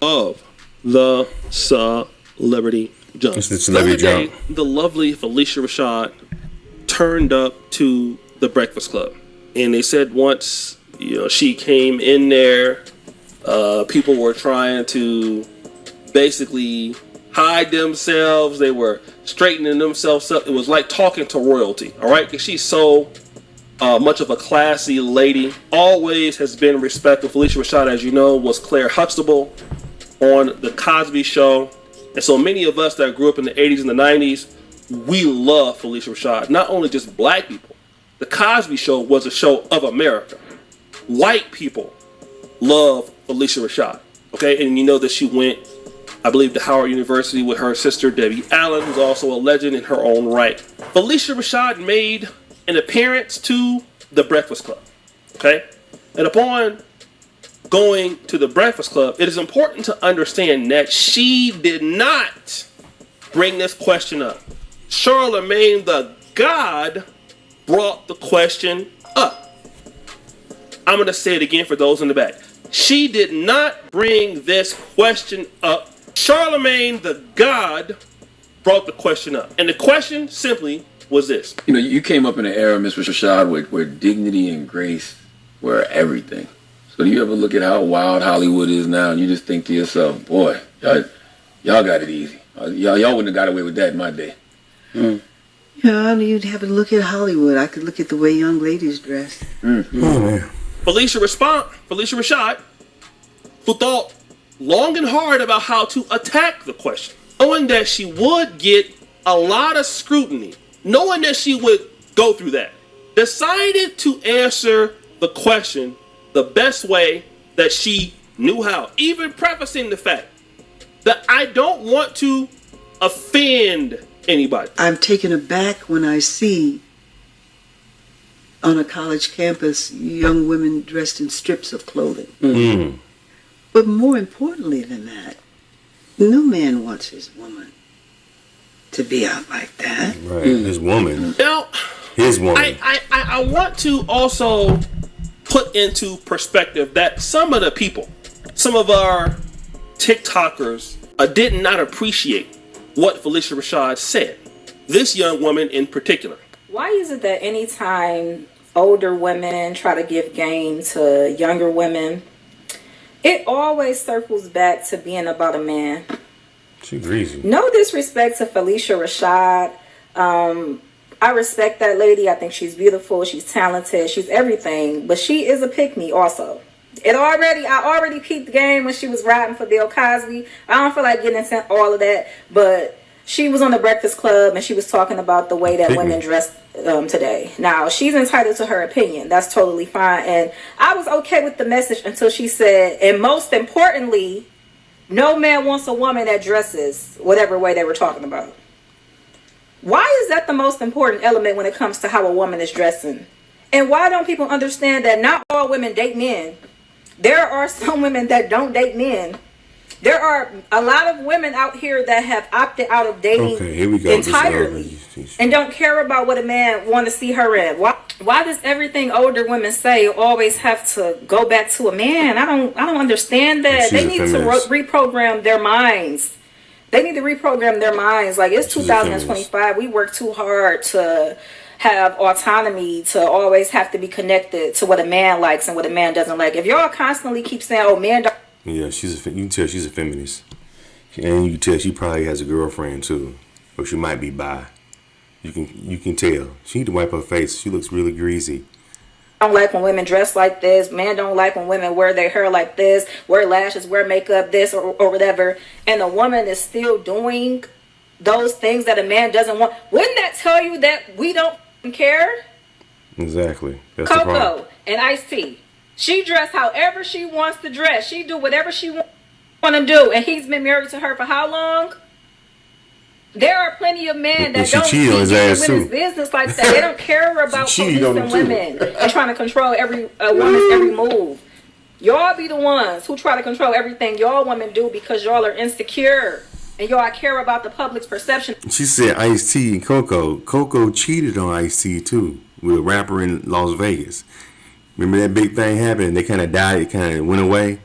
of the celebrity junk. It's the celebrity the other day, junk. the lovely Phylicia Rashad turned up to the Breakfast Club, and they said once she came in there, people were trying to basically hide themselves. They were straightening themselves up. It was like talking to royalty. All right, because she's so much of a classy lady. Always has been respected. Phylicia Rashad, as you know, was Claire Huxtable on The Cosby Show. And so many of us that grew up in the 80s and the 90s, we love Phylicia Rashad. Not only just black people. The Cosby Show was a show of America. White people love Phylicia Rashad. Okay, and you know that she went, I believe, to Howard University with her sister Debbie Allen, who's also a legend in her own right. Phylicia Rashad made an appearance to the Breakfast Club. Okay, and upon going to the Breakfast Club, it is important to understand that she did not bring this question up. Charlemagne the God brought the question up. I'm going to say it again for those in the back. She did not bring this question up. Charlemagne the God brought the question up. And the question simply was this. You came up in an era, Miss Rashad, where dignity and grace were everything. So do you ever look at how wild Hollywood is now and you just think to yourself, boy, y'all got it easy. Y'all wouldn't have got away with that in my day. You'd have to look at Hollywood. I could look at the way young ladies dress. Phylicia Rashad, who thought long and hard about how to attack the question, knowing that she would get a lot of scrutiny, knowing that she would go through that, decided to answer the question the best way that she knew how, even prefacing the fact that I don't want to offend anybody. I'm taken aback when I see on a college campus young women dressed in strips of clothing. But more importantly than that, no man wants his woman to be out like that. Right, his woman. Now, his woman. I want to also put into perspective that some of the people, some of our TikTokers, did not appreciate what Phylicia Rashad said. This young woman in particular. Why is it that anytime older women try to give game to younger women, it always circles back to being about a man? She greasy. No disrespect to Phylicia Rashad. I respect that lady. I think she's beautiful. She's talented. She's everything. But she is a pick-me also. I already peeped the game when she was riding for Bill Cosby. I don't feel like getting into all of that. But she was on the Breakfast Club and she was talking about the way that women dress today. Now, she's entitled to her opinion. That's totally fine. And I was okay with the message until she said, and most importantly, no man wants a woman that dresses whatever way they were talking about. Why is that the most important element when it comes to how a woman is dressing? And why don't people understand that not all women date men? There are some women that don't date men. There are a lot of women out here that have opted out of dating entirely and don't care about what a man want to see her in. Why does everything older women say always have to go back to a man? I don't understand that. They need to reprogram their minds. They need to reprogram their minds. Like, it's 2025. We work too hard to have autonomy, to always have to be connected to what a man likes and what a man doesn't like. If y'all constantly keep saying, oh, man don't... Yeah, you can tell she's a feminist. And you can tell she probably has a girlfriend, too. Or she might be bi. You can tell. She need to wipe her face. She looks really greasy. Don't like when women dress like this. Man don't like when women wear their hair like this, wear lashes, wear makeup, this or whatever. And a woman is still doing those things that a man doesn't want. Wouldn't that tell you that we don't care? Exactly. That's Coco and Ice-T. She dress however she wants to dress. She do whatever she want to do. And he's been married to her for how long? There are plenty of men that don't see women's business like that. They don't care about policing women and trying to control every woman's every move. Y'all be the ones who try to control everything y'all women do because y'all are insecure and y'all care about the public's perception. She said Ice-T and Coco. Coco cheated on Ice-T too with a rapper in Las Vegas. Remember that big thing happened? They kind of died. It kind of went away.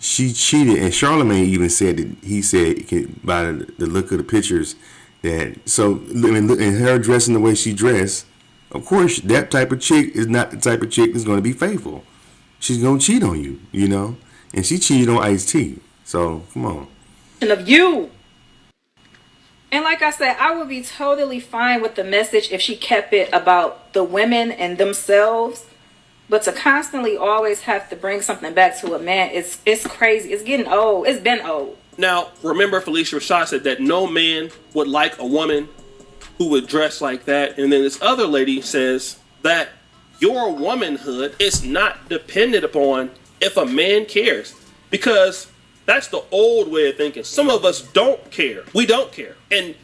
she cheated, and Charlamagne even said that he said by the look of the pictures that and her dressing the way she dressed, of course that type of chick is not the type of chick that's going to be faithful. She's going to cheat on you, you know, and she cheated on Ice-T. So come on. Of you. And like I said, I would be totally fine with the message if she kept it about the women and themselves. But to constantly always have to bring something back to a man, it's crazy. It's getting old. It's been old. Now, remember Phylicia Rashad said that no man would like a woman who would dress like that. And then this other lady says that your womanhood is not dependent upon if a man cares. Because that's the old way of thinking. Some of us don't care. We don't care. And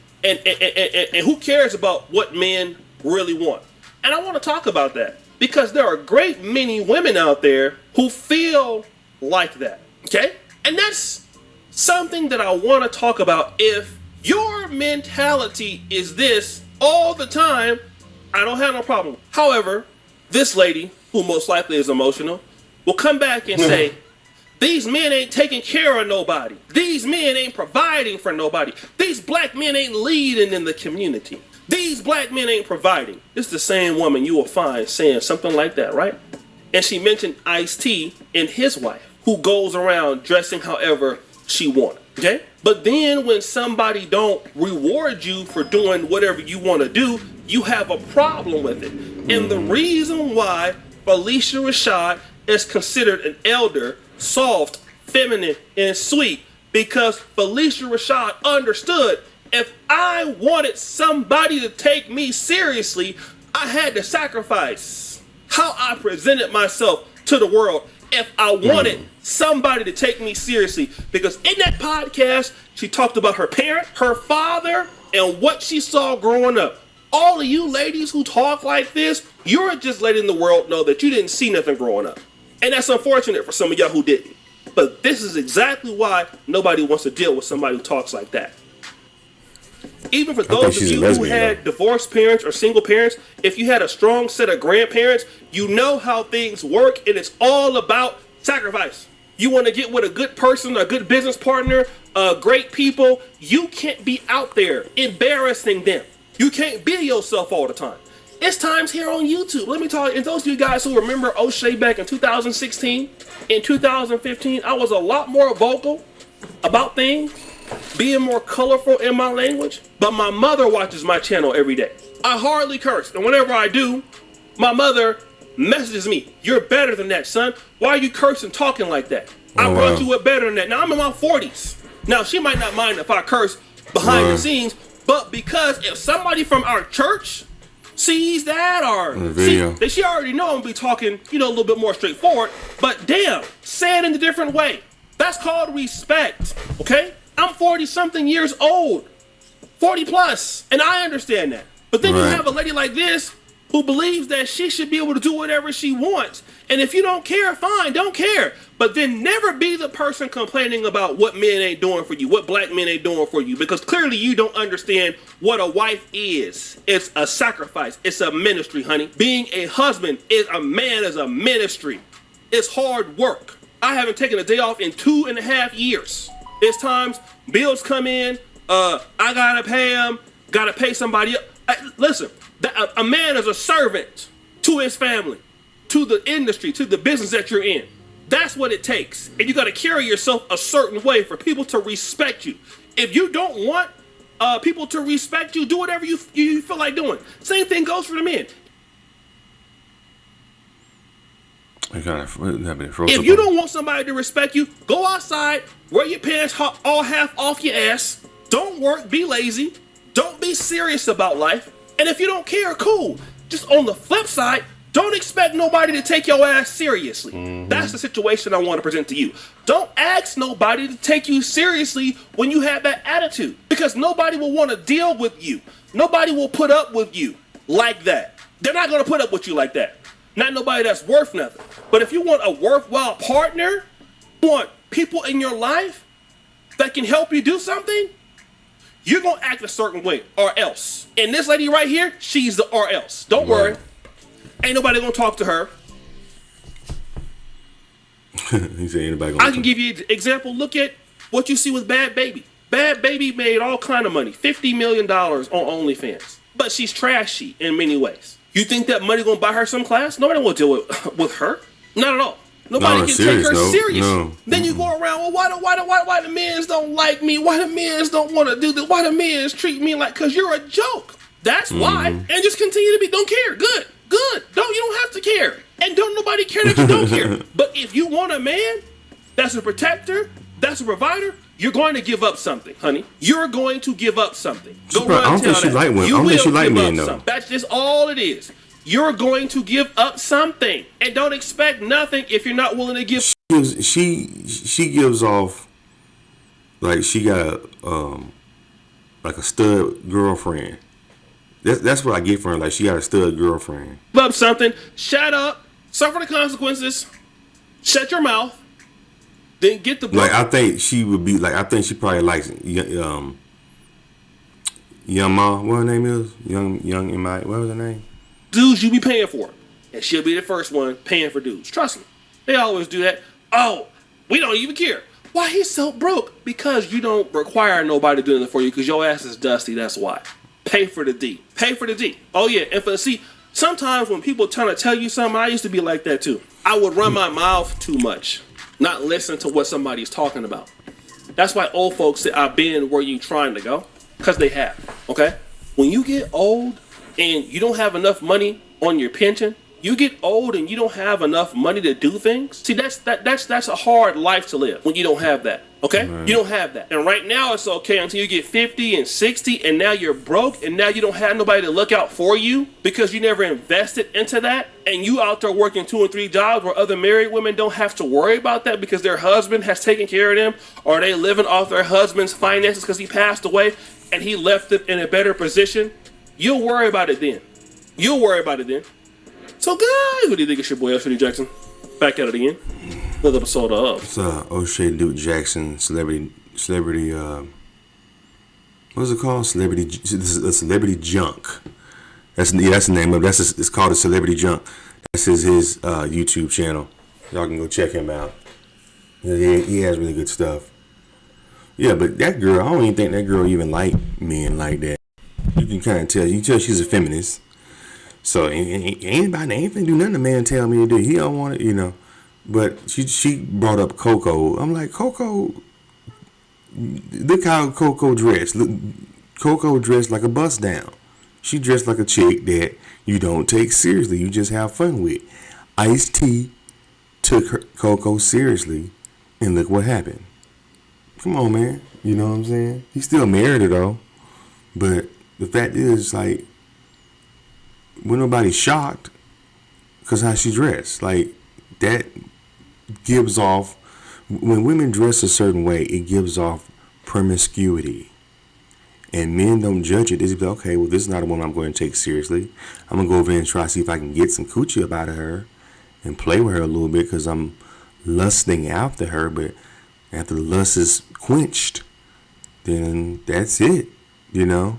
who cares about what men really want? And I want to talk about that because there are a great many women out there who feel like that. Okay? And that's something that I want to talk about. If your mentality is this all the time, I don't have no problem. However, this lady, who most likely is emotional, will come back and say, these men ain't taking care of nobody. These men ain't providing for nobody. These black men ain't leading in the community. These black men ain't providing. It's the same woman you will find saying something like that, right? And she mentioned Ice-T and his wife, who goes around dressing however she wants, okay? But then when somebody don't reward you for doing whatever you want to do, you have a problem with it. And the reason why Phylicia Rashad is considered an elder, soft, feminine, and sweet, because Phylicia Rashad understood if I wanted somebody to take me seriously, I had to sacrifice how I presented myself to the world if I wanted somebody to take me seriously. Because in that podcast, she talked about her parent, her father, and what she saw growing up. All of you ladies who talk like this, you're just letting the world know that you didn't see nothing growing up. And that's unfortunate for some of y'all who didn't. But this is exactly why nobody wants to deal with somebody who talks like that. Even for those of you who had divorced parents or single parents, if you had a strong set of grandparents, you know how things work, and it's all about sacrifice. You want to get with a good person, a good business partner, great people. You can't be out there embarrassing them. You can't be yourself all the time. It's times here on YouTube. Let me talk, and those of you guys who remember O'Shea back in 2016, in 2015, I was a lot more vocal about things, being more colorful in my language. But my mother watches my channel every day. I hardly curse, and whenever I do, my mother messages me, "You're better than that, son. Why are you cursing, talking like that? I brought you up better than that." Now I'm in my 40s. Now she might not mind if I curse behind the scenes, but because if somebody from our church sees that or she already know I'm gonna be talking, a little bit more straightforward. But damn, say it in a different way. That's called respect. Okay? I'm 40 something years old, 40 plus, and I understand that. But then you have a lady like this who believes that she should be able to do whatever she wants. And if you don't care, fine, don't care. But then never be the person complaining about what men ain't doing for you, what black men ain't doing for you, because clearly you don't understand what a wife is. It's a sacrifice. It's a ministry, honey. Being a husband is a ministry. It's hard work. I haven't taken a day off in 2.5 years. There's times bills come in, I gotta pay them, gotta pay somebody else. Listen, a man is a servant to his family, to the industry, to the business that you're in. That's what it takes. And you got to carry yourself a certain way for people to respect you. If you don't want people to respect you, do whatever you feel like doing. Same thing goes for the men. If you don't want somebody to respect you, go outside, wear your pants all half off your ass. Don't work, be lazy. Don't be serious about life. And if you don't care, cool. Just on the flip side, don't expect nobody to take your ass seriously. That's the situation I want to present to you. Don't ask nobody to take you seriously when you have that attitude, because nobody will want to deal with you. Nobody will put up with you like that. They're not going to put up with you like that. Not nobody that's worth nothing. But if you want a worthwhile partner, you want people in your life that can help you do something, you're going to act a certain way or else. And this lady right here, she's the or else. Don't worry. Ain't nobody going to talk to her. He said anybody gonna I can give you an example. Look at what you see with Bad Baby. Bad Baby made all kind of money, $50 million on OnlyFans. But she's trashy in many ways. You think that money gonna buy her some class? Nobody will deal with her. Not at all. Nobody can take her serious. No. Then you go around, well, why the men don't like me? Why the men don't want to do this? Why the men treat me like, because you're a joke. That's why. And just continue to be, don't care. Good. You don't have to care. And don't nobody care that you don't care. But if you want a man that's a protector, that's a provider, you're going to give up something, honey. You're going to give up something. I don't think she like women. I don't think she like men, though. That's just all it is. You're going to give up something, and don't expect nothing if you're not willing to give. She gives off like she got like a stud girlfriend. That's what I get from her. Like she got a stud girlfriend. Give up something. Shut up. Suffer the consequences. Shut your mouth. Then get the book. Like I think she would be like. I think she probably likes Young Ma. What her name is? Young Ma. What was her name? Dudes you be paying for. And she'll be the first one paying for dudes. Trust me. They always do that. Oh, we don't even care. Why he's so broke? Because you don't require nobody doing it for you because your ass is dusty. That's why. Pay for the D. Pay for the D. Oh, yeah. And sometimes when people trying to tell you something, I used to be like that too. I would run my mouth too much. Not listen to what somebody's talking about. That's why old folks say, I've been where you trying to go. Because they have. Okay? When you get old, and you don't have enough money on your pension, you get old and you don't have enough money to do things. See, that's a hard life to live when you don't have that. Okay? Right. You don't have that. And right now it's okay until you get 50 and 60 and now you're broke and now you don't have nobody to look out for you because you never invested into that. And you out there working 2 and 3 jobs where other married women don't have to worry about that because their husband has taken care of them, or they living off their husband's finances because he passed away and he left them in a better position. You'll worry about it then. So guys, what do you think? It's your boy O'Shea Jackson. Back at it again. Another episode of it's O'Shea Duke Jackson celebrity what's it called? Celebrity Junk. That's the name of it. It's called a Celebrity Junk. That's his YouTube channel. Y'all can go check him out. He has really good stuff. Yeah, but that girl, I don't even think that girl even like men like that. You can kind of tell. You can tell she's a feminist. So ain't finna do nothing a man tell me to do. He don't want it, you know. But she brought up Coco. I'm like, Coco, look how Coco dressed. Look, Coco dressed like a bust down. She dressed like a chick that you don't take seriously. You just have fun with. Ice-T took Coco seriously, and look what happened. Come on, man. You know what I'm saying? He still married her though, but the fact is, like, when nobody's shocked because how she dressed, like, that gives off, when women dress a certain way, it gives off promiscuity. And men don't judge it. They just be like, okay, well, this is not a woman I'm going to take seriously. I'm going to go over there and try to see if I can get some coochie up out of her and play with her a little bit because I'm lusting after her. But after the lust is quenched, then that's it, you know.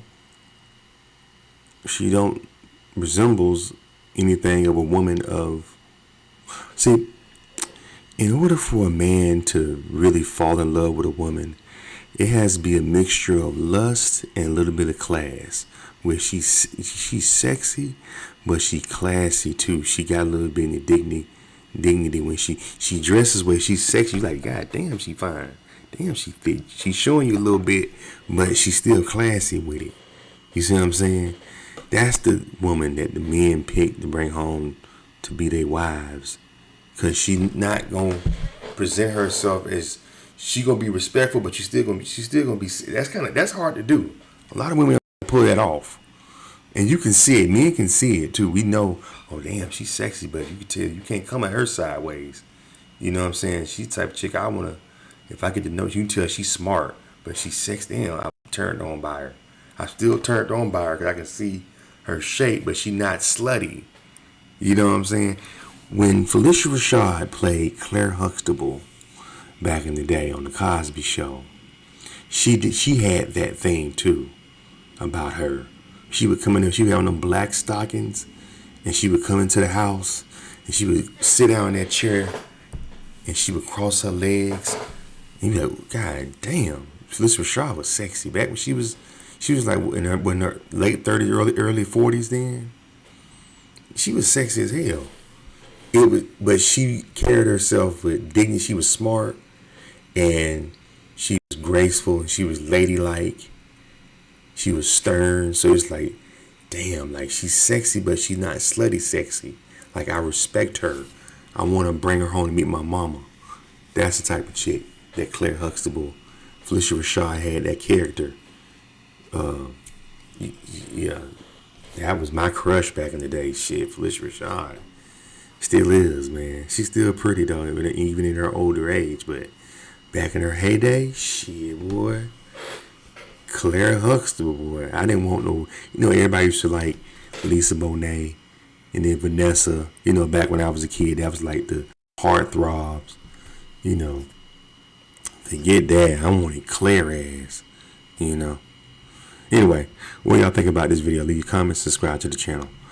She don't resembles anything of a woman of... See, in order for a man to really fall in love with a woman, it has to be a mixture of lust and a little bit of class. Where she's sexy, but she classy too. She got a little bit of dignity when she dresses where she's sexy. You're like, God damn, she fine. Damn, she fit. She's showing you a little bit, but she's still classy with it. You see what I'm saying? That's the woman that the men pick to bring home to be their wives. Because she's not going to present herself as... She going to be respectful, but she's still going to be... That's hard to do. A lot of women pull that off. And you can see it. Men can see it, too. We know, oh, damn, she's sexy, but you can tell you can't come at her sideways. You know what I'm saying? She's the type of chick I want to... If I get to know, you can tell she's smart, but she's sexy. Damn, I'm turned on by her. I'm still turned on by her because I can see her shape, but she not slutty. You know what I'm saying? When Phylicia Rashad played Claire Huxtable back in the day on the Cosby Show, she had that thing too about her. She would come in there, she would have on them black stockings, and she would come into the house and she would sit down in that chair and she would cross her legs. And you'd be like, God damn, Phylicia Rashad was sexy back when she was like in her late 30s, early 40s. Then she was sexy as hell. But she carried herself with dignity. She was smart, and she was graceful. She was ladylike. She was stern. So it's like, damn, like she's sexy, but she's not slutty sexy. Like, I respect her. I want to bring her home to meet my mama. That's the type of chick that Claire Huxtable, Phylicia Rashad had that character. Yeah, that was my crush back in the day. Shit, Phylicia Rashad. Still is, man. She's still pretty though, even in her older age. But back in her heyday, shit, boy. Claire Huxtable, boy. I didn't want no, everybody used to like Lisa Bonet and then Vanessa. Back when I was a kid, that was like the heartthrobs. Forget that. I wanted Claire ass. Anyway, what y'all think about this video? Leave your comments, subscribe to the channel.